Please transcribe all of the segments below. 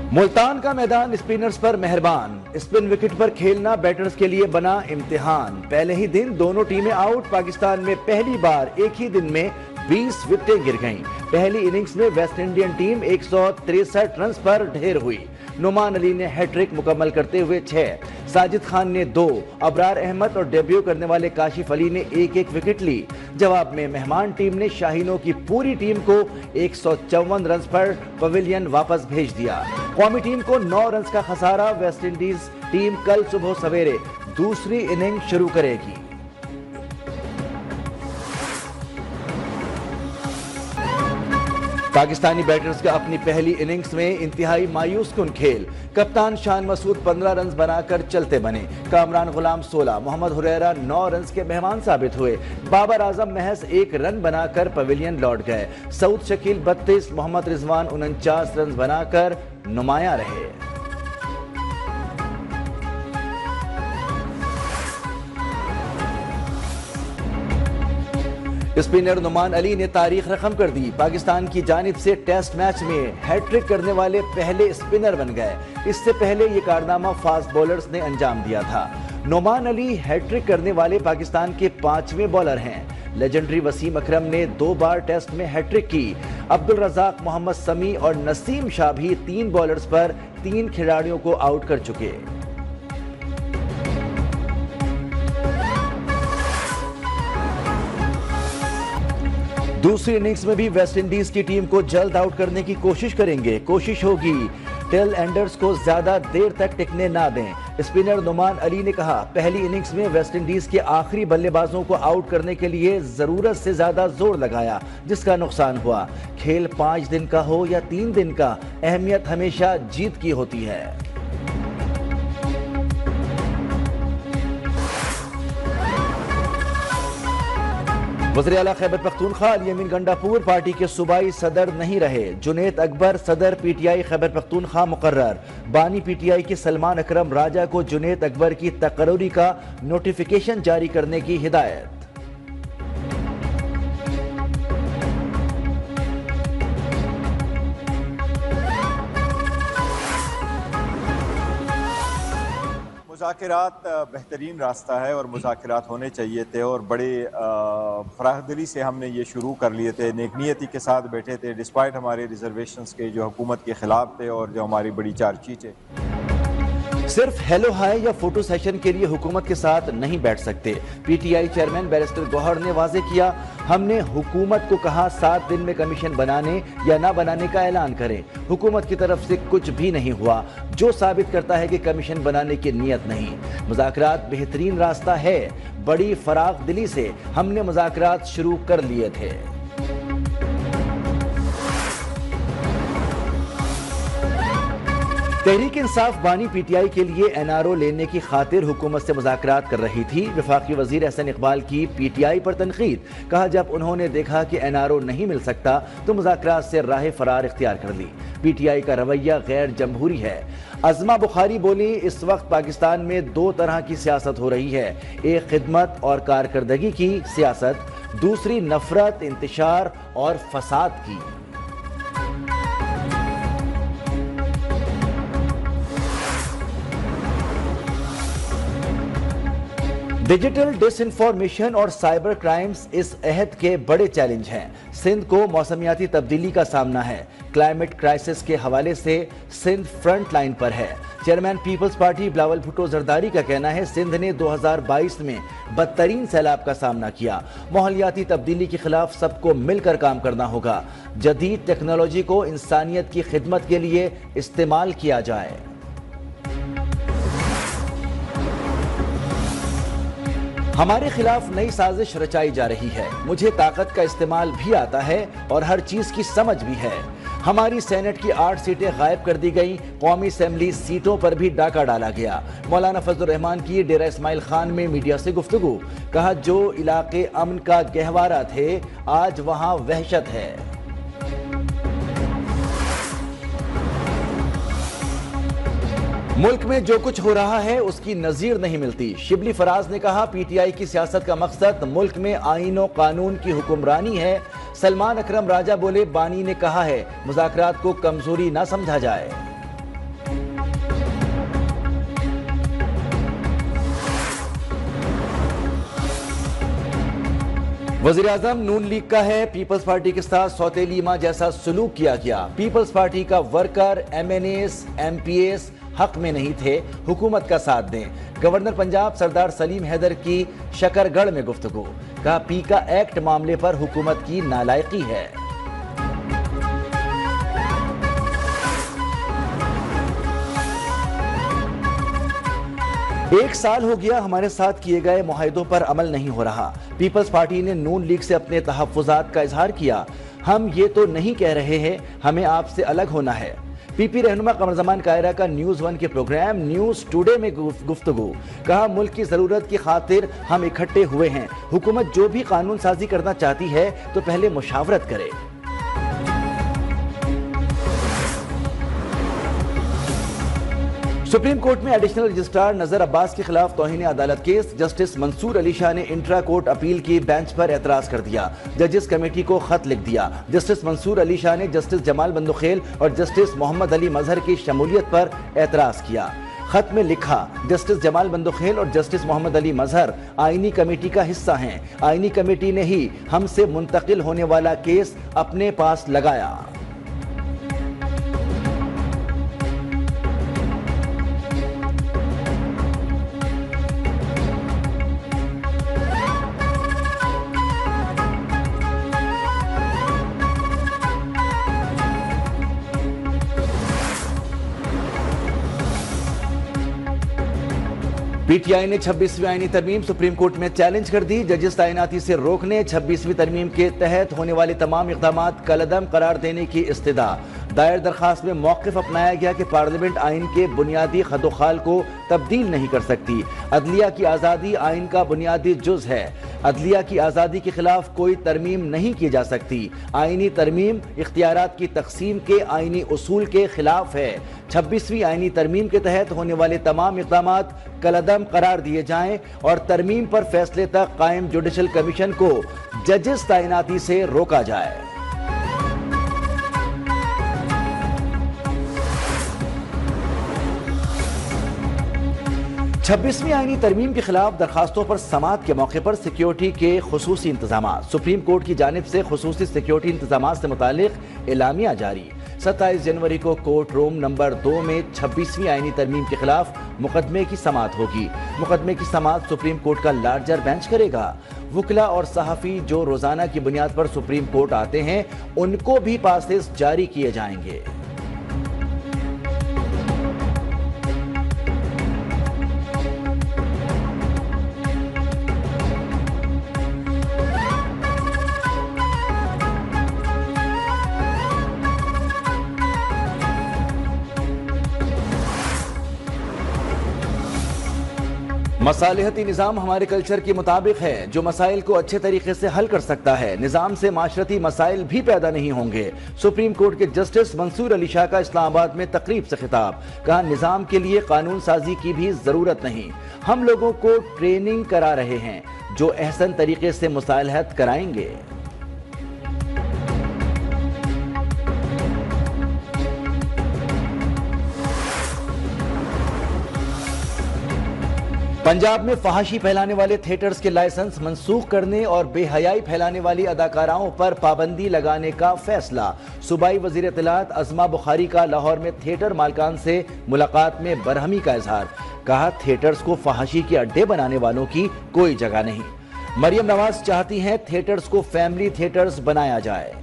मुल्तान का मैदान स्पिनर्स पर मेहरबान। स्पिन विकेट पर खेलना बैटर्स के लिए बना इम्तिहान। पहले ही दिन दोनों टीमें आउट। पाकिस्तान में पहली बार एक ही दिन में 20 विकेटें गिर गईं। पहली इनिंग्स में वेस्ट इंडियन टीम 163 रन पर ढेर हुई। नुमान अली ने हैट्रिक मुकम्मल करते हुए 6, साजिद खान ने 2, अबरार अहमद और डेब्यू करने वाले काशिफ अली ने एक विकेट ली। जवाब में मेहमान टीम ने शाहीनों की पूरी टीम को 154 रन पर पवेलियन वापस भेज दिया। कौमी टीम को 9 रन का खसारा। वेस्ट इंडीज टीम कल सुबह सवेरे दूसरी इनिंग शुरू करेगी। पाकिस्तानी बैटर्स का अपनी पहली इनिंग्स में इंतहाई मायूस कुन खेल। कप्तान शान मसूद 15 रन बनाकर चलते बने। कामरान गुलाम 16, मोहम्मद हुरैरा 9 रन के मेहमान साबित हुए। बाबर आजम महज 1 रन बनाकर पवेलियन लौट गए। सऊद शकील 32, मोहम्मद रिजवान 49 रन बनाकर नुमायां रहे। स्पिनर नुमान अली ने तारीख रकम कर दी। पाकिस्तान की जानिब से टेस्ट मैच में हैट्रिक करने वाले पहले स्पिनर बन गए। इससे पहले ये कारनामा फास्ट बॉलर्स ने अंजाम दिया था। नुमान अली हैट्रिक करने वाले पाकिस्तान के 5वें बॉलर हैं। लेजेंडरी वसीम अकरम ने 2 बार टेस्ट में हैट्रिक की। अब्दुल रज़ाक, मोहम्मद समी और नसीम शाह भी 3 बॉलर्स पर 3 खिलाड़ियों को आउट कर चुके। दूसरी इनिंग्स में भी वेस्ट इंडीज की टीम को जल्द आउट करने की कोशिश करेंगे। कोशिश होगी टेल एंडर्स को ज्यादा देर तक टिकने ना दें। स्पिनर नुमान अली ने कहा, पहली इनिंग्स में वेस्ट इंडीज के आखिरी बल्लेबाजों को आउट करने के लिए जरूरत से ज्यादा जोर लगाया, जिसका नुकसान हुआ। खेल 5 दिन का हो या 3 दिन का, अहमियत हमेशा जीत की होती है। वज़ीर आला खैबर पख्तूनख्वा अली अमीन गंडापुर पार्टी के सूबाई सदर नहीं रहे। जुनैद अकबर सदर पीटीआई खैबर पख्तूनख्वा मुकर्रर। बानी पीटीआई के सलमान अकरम राजा को जुनैद अकबर की तकर्री का नोटिफिकेशन जारी करने की हिदायत। मुज़ाकिरात बेहतरीन रास्ता है और मुज़ाकिरात होने चाहिए थे और बड़े फराहदिली से हमने ये शुरू कर लिए थे। नेकनीयती के साथ बैठे थे डिस्पाइट हमारे रिजर्वेशंस के जो हुकूमत के खिलाफ थे और जो हमारी बड़ी चार्जशीट है। सिर्फ हेलो हाय या फोटो सेशन के लिए हुकूमत के साथ नहीं बैठ सकते। पीटीआई चेयरमैन बैरिस्टर गौहर ने वाजे किया, हमने हुकूमत को कहा 7 दिन में कमीशन बनाने या ना बनाने का ऐलान करें। हुकूमत की तरफ से कुछ भी नहीं हुआ, जो साबित करता है कि कमीशन बनाने की नीयत नहीं। मुज़ाकरात बेहतरीन रास्ता है। बड़ी फराग दिली से हमने मुज़ाकरात शुरू कर लिए थे। तहरीक इंसाफ बानी पीटीआई के लिए एनआरओ लेने की खातिर हुकूमत से मुज़ाकरात कर रही थी। वफाकी वजीर एहसन इकबाल की पीटीआई पर तनकीद। कहा, जब उन्होंने देखा कि एनआरओ नहीं मिल सकता तो मुज़ाकरात से राह फरार इख्तियार कर ली। पीटीआई का रवैया गैर जमहूरी है। अज़मा बुखारी बोली, इस वक्त पाकिस्तान में 2 तरह की सियासत हो रही है। एक खिदमत और कारकर्दगी की सियासत, दूसरी नफरत, इंतशार और फसाद की। डिजिटल डिसइंफॉर्मेशन और साइबर क्राइम्स इस अहद के बड़े चैलेंज हैं। सिंध को मौसमियाती तब्दीली का सामना है। क्लाइमेट क्राइसिस के हवाले से सिंध फ्रंट लाइन पर है। Chairman Peoples Party Bilawal Bhutto Zardari का कहना है, सिंध ने 2022 में बदतरीन सैलाब का सामना किया। माहौलियाती तब्दीली के खिलाफ सबको मिलकर काम करना होगा। जदीद टेक्नोलॉजी को इंसानियत की खिदमत के लिए इस्तेमाल किया जाए। हमारे खिलाफ नई साजिश रचाई जा रही है। मुझे ताकत का इस्तेमाल भी आता है और हर चीज की समझ भी है। हमारी सेनेट की 8 सीटें गायब कर दी गई। कौमी असेंबली सीटों पर भी डाका डाला गया। मौलाना फजलुर रहमान की डेरा इस्माइल खान में मीडिया से गुफ्तगू। कहा, जो इलाके अमन का गहवारा थे आज वहां वहशत है। मुल्क में जो कुछ हो रहा है उसकी नजीर नहीं मिलती। शिबली फराज ने कहा, पीटीआई की सियासत का मकसद मुल्क में आईन और कानून की हुक्मरानी है। सलमान अकरम राजा बोले, बानी ने कहा है मुज़ाकरात को कमजोरी ना समझा जाए। वज़ीर-ए-आज़म नून लीग का है, पीपल्स पार्टी के साथ सौतेली मां जैसा सलूक किया गया। पीपल्स पार्टी का वर्कर MNAs MPAs हक में नहीं थे, हुकूमत का साथ दें। गवर्नर पंजाब सरदार सलीम हैदर की शकरगढ़ में गुफ्तगू, कहा पीका एक्ट मामले पर हुकूमत की नालायकी है। एक साल हो गया हमारे साथ किए गए मुआहदों पर अमल नहीं हो रहा। पीपल्स पार्टी ने नून लीग से अपने तहफ़्फ़ुज़ात का इजहार किया। हम ये तो नहीं कह रहे हैं हमें आपसे अलग होना है। पीपी रहनुमा कमरजमान कायरा का न्यूज़ 1 के प्रोग्राम न्यूज़ टुडे में गुफ्तगू, कहा मुल्क की ज़रूरत की खातिर हम इकट्ठे हुए हैं। हुकूमत जो भी कानून साजी करना चाहती है तो पहले मुशावरत करे। सुप्रीम कोर्ट में एडिशनल रजिस्ट्रार नजर अब्बास के खिलाफ तौहीन अदालत केस, जस्टिस मंसूर अली शाह ने इंट्रा कोर्ट अपील की बेंच पर एतराज कर दिया। जजेस कमेटी को खत लिख दिया। जस्टिस मंसूर अली शाह ने जस्टिस जमाल बंदुखेल और जस्टिस मोहम्मद अली मजहर की शमूलियत पर एतराज किया। खत में लिखा, जस्टिस जमाल बंदुखेल और जस्टिस मोहम्मद अली मजहर आईनी कमेटी का हिस्सा हैं। आईनी कमेटी ने ही हमसे मुंतकिल होने वाला केस अपने पास लगाया। पीटीआई ने 26वीं आईनी तरमीम सुप्रीम कोर्ट में चैलेंज कर दी। जजेस तैनाती से रोकने, 26वीं तरमीम के तहत होने वाले तमाम इक़दाम कलअदम करार देने की इस्तदा। दायर दरखास्त में मौक़िफ़ अपनाया गया कि पार्लियामेंट आइन के बुनियादी खदोखाल को तब्दील नहीं कर सकती। अदलिया की आज़ादी आइन का बुनियादी जुज़ है। अदलिया की आज़ादी के खिलाफ कोई तरमीम नहीं की जा सकती। आइनी तरमीम इख्तियारात की तकसीम के आइनी उसूल के खिलाफ है। 26वीं आइनी तरमीम के तहत होने वाले तमाम इक़दाम कलअदम करार दिए जाएं और तरमीम पर फैसले तक कायम जुडिशल कमीशन को जजेस तैनाती से रोका जाए। छब्बीसवीं आईनी तरमीम के खिलाफ दरखास्तों पर समाअत के मौके पर सिक्योरिटी के खुसूसी इंतजाम। सुप्रीम कोर्ट की जानिब से खुसूसी सिक्योरिटी इंतजाम से मुतालिक एलामिया जारी। 27 जनवरी को कोर्ट रूम नंबर 2 में 26वीं आईनी तरमीम के खिलाफ मुकदमे की समाअत होगी। मुकदमे की समाअत सुप्रीम कोर्ट का लार्जर बेंच करेगा। वकला और सहाफ़ी जो रोजाना की बुनियाद पर सुप्रीम कोर्ट आते हैं उनको भी पासेस जारी किए जाएंगे। मसालिहती निज़ाम हमारे कल्चर के मुताबिक है जो मसाइल को अच्छे तरीके से हल कर सकता है। निज़ाम से माशरती मसाइल भी पैदा नहीं होंगे। सुप्रीम कोर्ट के जस्टिस मंसूर अली शाह का इस्लामाबाद में तकरीब से खिताब, कहा निज़ाम के लिए कानून साजी की भी जरूरत नहीं। हम लोगों को ट्रेनिंग करा रहे हैं जो अहसन तरीके से मुसालहत कराएंगे। पंजाब में फहाशी फैलाने वाले थिएटर्स के लाइसेंस मंसूख करने और बेहयाई फैलाने वाली अदाकाराओं पर पाबंदी लगाने का फैसला। सूबाई वजीर इत्तलात अज़मा बुखारी का लाहौर में थिएटर मालकान से मुलाकात में बरहमी का इजहार, कहा थिएटर्स को फहाशी के अड्डे बनाने वालों की कोई जगह नहीं। मरियम नवाज चाहती हैं थिएटर्स को फैमिली थिएटर्स बनाया जाए।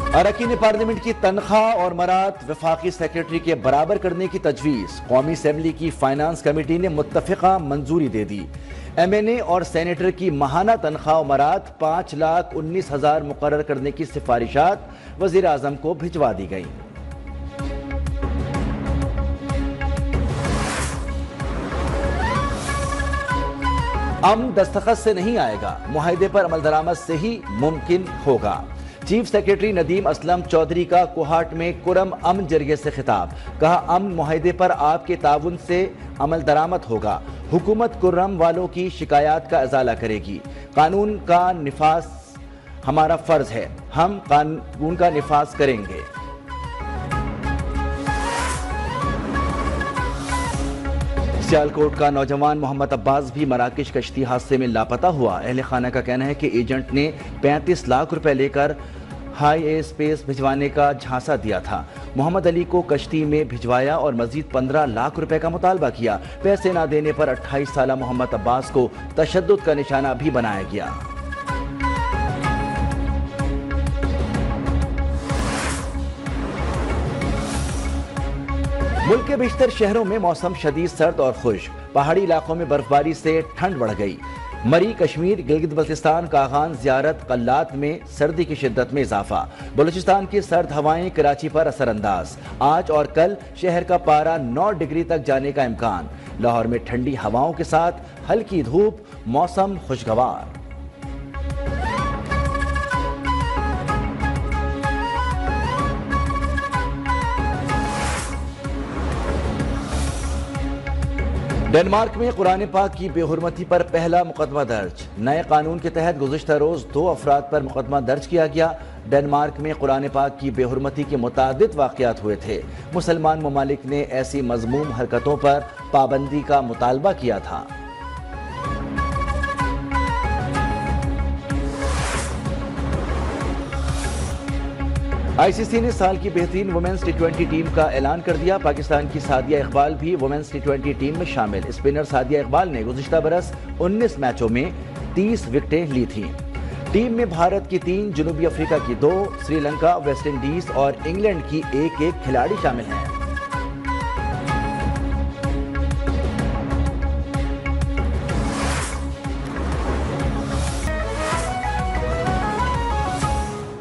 अरकान पार्लियामेंट की तनख्वाह और मरात वफाकी सेक्रेटरी के बराबर करने की तजवीज़। कौमी असेंबली की फाइनेंस कमेटी ने मुत्तफ़िक़ा मंजूरी दे दी। MNA और सेनेटर की माहाना तनख्वाह और मरात 5,19,000 मुकर्रर करने की सिफारिशात वज़ीर आज़म को भिजवा दी गई। अमन दस्तखत से नहीं आएगा, मुआहदे पर अमल दरामद से ही मुमकिन होगा। चीफ सेक्रेटरी नदीम असलम चौधरी का कोहाट में कुरम अमन जरिए से खिताब, कहा अमन मुआहदे पर आपके ताउन से अमल दरामद होगा। हुकूमत कुर्रम वालों की शिकायत का इजाला करेगी। कानून का निफाज हमारा फर्ज है, हम कानून का निफाज करेंगे। सियालकोट का नौजवान मोहम्मद अब्बास भी मराकश कश्ती हादसे में लापता हुआ। अहले खाना का कहना है कि एजेंट ने 35 लाख रुपए लेकर हाई एयर स्पेस भिजवाने का झांसा दिया था। मोहम्मद अली को कश्ती में भिजवाया और मजीद 15 लाख रुपए का मुतालबा किया। पैसे न देने पर 28 साल मोहम्मद अब्बास को तशद्दुद का निशाना भी बनाया गया। मुल्क के बेशतर शहरों में मौसम शदीद सर्द और खुश्क। पहाड़ी इलाकों में बर्फबारी से ठंड बढ़ गई। मरी, कश्मीर, गिलगित बल्तिस्तान, कागान, ज़ियारत, कल्लात में सर्दी की शिद्दत में इजाफा। बलूचिस्तान की सर्द हवाएं कराची पर असरअंदाज। आज और कल शहर का पारा 9 डिग्री तक जाने का इम्कान। लाहौर में ठंडी हवाओं के साथ हल्की धूप, मौसम खुशगवार। डेनमार्क में कुरान पाक की बेहुरमती पर पहला मुकदमा दर्ज। नए कानून के तहत गुज़िश्ता रोज 2 अफराद पर मुकदमा दर्ज किया गया। डेनमार्क में कुरान पाक की बेहुरमती के मुतादिद वाक़यात हुए थे। मुसलमान ममालिक ने ऐसी मज़मूम हरकतों पर पाबंदी का मुतालबा किया था। आईसीसी ने साल की बेहतरीन वुमेन्स टी20 टीम का ऐलान कर दिया। पाकिस्तान की सादिया इकबाल भी वुमेन्स टी20 टीम में शामिल। स्पिनर सादिया इकबाल ने गुज़िश्ता बरस 19 मैचों में 30 विकेटें ली थीं। टीम में भारत की 3, जनूबी अफ्रीका की 2, श्रीलंका, वेस्ट इंडीज और इंग्लैंड की 1-1 खिलाड़ी शामिल हैं।